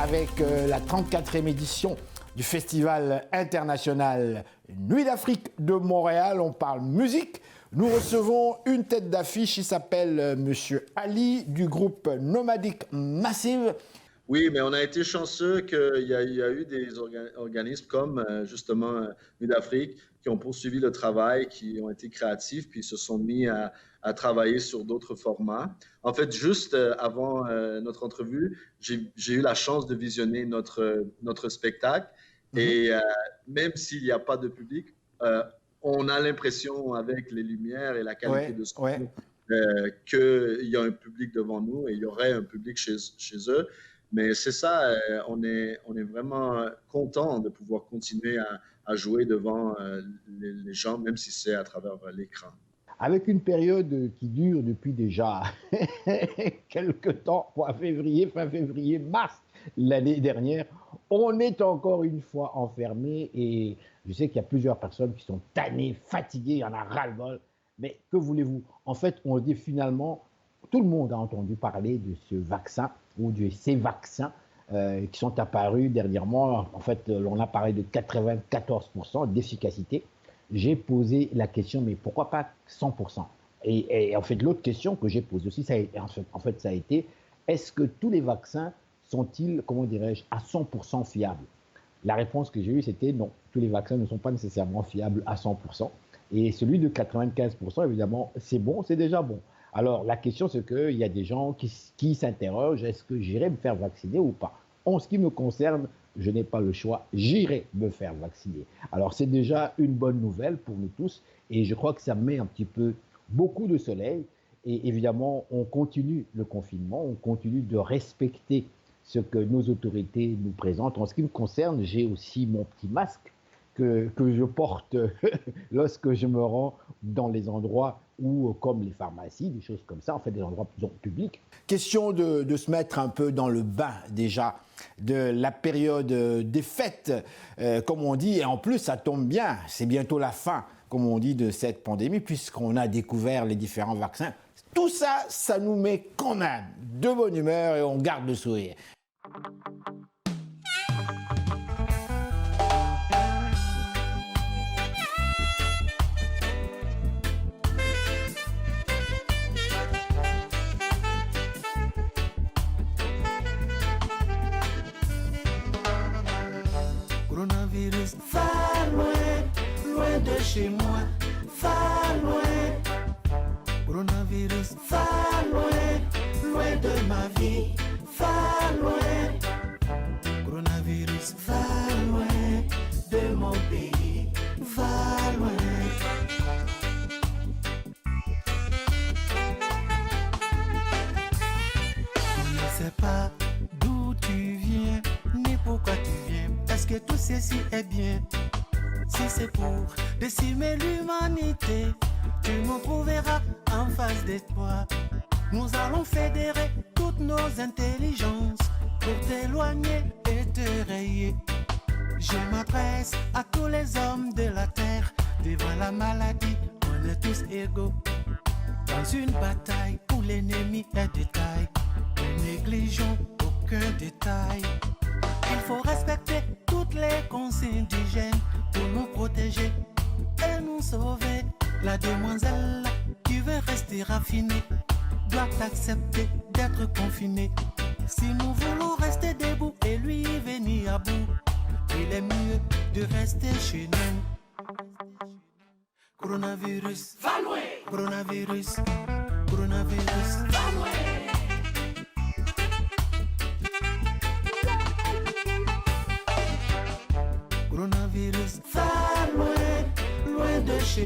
avec la 34e édition du Festival international Nuit d'Afrique de Montréal. On parle musique. Nous recevons une tête d'affiche, il s'appelle Monsieur Ali du groupe Nomadic Massive. Oui, mais on a été chanceux qu'il y a eu des organismes comme justement Nuit d'Afrique qui ont poursuivi le travail, qui ont été créatifs, puis se sont mis à travailler sur d'autres formats. En fait, juste avant notre entrevue, j'ai eu la chance de visionner notre spectacle. Et même s'il n'y a pas de public, on a l'impression, avec les lumières et la qualité de son, qu'il y a un public devant nous et il y aurait un public chez eux. Mais c'est ça, on est vraiment content de pouvoir continuer à jouer devant les gens, même si c'est à travers l'écran. Avec une période qui dure depuis déjà quelques temps, fin février, mars l'année dernière, on est encore une fois enfermé et je sais qu'il y a plusieurs personnes qui sont tannées, fatiguées, il y en a ras-le-bol. Mais que voulez-vous? En fait, on dit finalement, tout le monde a entendu parler de ce vaccin ou de ces vaccins qui sont apparus dernièrement. En fait, on a parlé de 94% d'efficacité. J'ai posé la question, mais pourquoi pas 100%? Et en fait, l'autre question que j'ai posée aussi, ça a été, est-ce que tous les vaccins sont-ils, comment dirais-je, à 100% fiables? La réponse que j'ai eue, c'était non. Tous les vaccins ne sont pas nécessairement fiables à 100%. Et celui de 95%, évidemment, c'est bon, c'est déjà bon. Alors, la question, c'est qu'il y a des gens qui s'interrogent, est-ce que j'irai me faire vacciner ou pas? En ce qui me concerne, je n'ai pas le choix, j'irai me faire vacciner. Alors, c'est déjà une bonne nouvelle pour nous tous et je crois que ça met un petit peu beaucoup de soleil. Et évidemment, on continue le confinement, on continue de respecter ce que nos autorités nous présentent. En ce qui me concerne, j'ai aussi mon petit masque que je porte lorsque je me rends dans les endroits où, comme les pharmacies, des choses comme ça, en fait des endroits plus publics. Question de se mettre un peu dans le bain déjà de la période des fêtes, comme on dit, et en plus ça tombe bien, c'est bientôt la fin, comme on dit, de cette pandémie, puisqu'on a découvert les différents vaccins. Tout ça, ça nous met quand même de bonne humeur et on garde le sourire. Coronavirus, va loin, loin de chez moi, va loin. Coronavirus, va loin, loin de ma vie, va loin. Coronavirus, va loin de mon pays, va loin. On ne sait pas d'où tu viens, ni pourquoi tu viens. Est-ce que tout ceci est bien? Si c'est pour décimer l'humanité, tu me trouveras en face de toi. Nous allons fédérer toutes nos intelligences pour t'éloigner et te rayer. Je m'adresse à tous les hommes de la terre. Devant la maladie, on est tous égaux. Dans une bataille où l'ennemi est de taille, ne négligeons aucun détail. Il faut respecter toutes les consignes d'hygiène pour nous protéger et nous sauver. La demoiselle qui veut rester raffinée doit accepter d'être confinée. Si nous voulons rester debout et lui venir à bout, il est mieux de rester chez nous. Coronavirus, va loin. Coronavirus, coronavirus, va loin. Coronavirus, va loin, loin de chez